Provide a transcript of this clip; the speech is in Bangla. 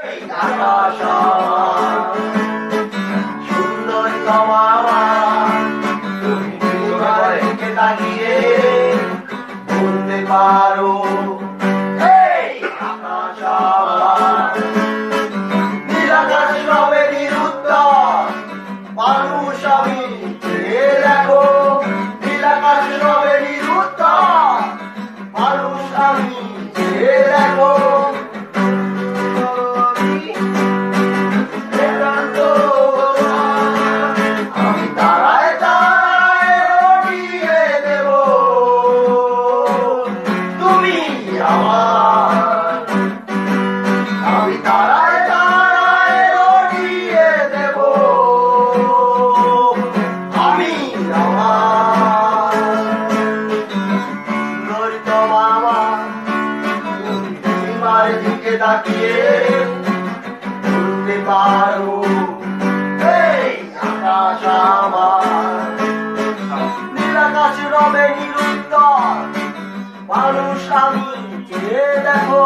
এই আকাশ আমার, সুন্দরতম আমার, তুমি তোমার দিকে তাকিয়ে বলতে পারো এই আকাশ আমার, নীলাকাশ রবে নিরুত্তর, মানুষ আমি চেয়ে দেখো, নীলাকাশ রবে নিরুত্তর, মানুষ আমি চেয়ে দেখো। আমি তারায় তারায় রটিয়ে দেব, তুমি আমার। আমি তারায় তারায় রটিয়ে দেব, আমি আমার। সুন্দরতম আমার, তুমি তোমার দিকে তাকিয়ে বলতে পারো এই আকাশ আমার, নীলাকাশ রবে নিরুত্তর, মানুষ আমি চেয়ে দেখো।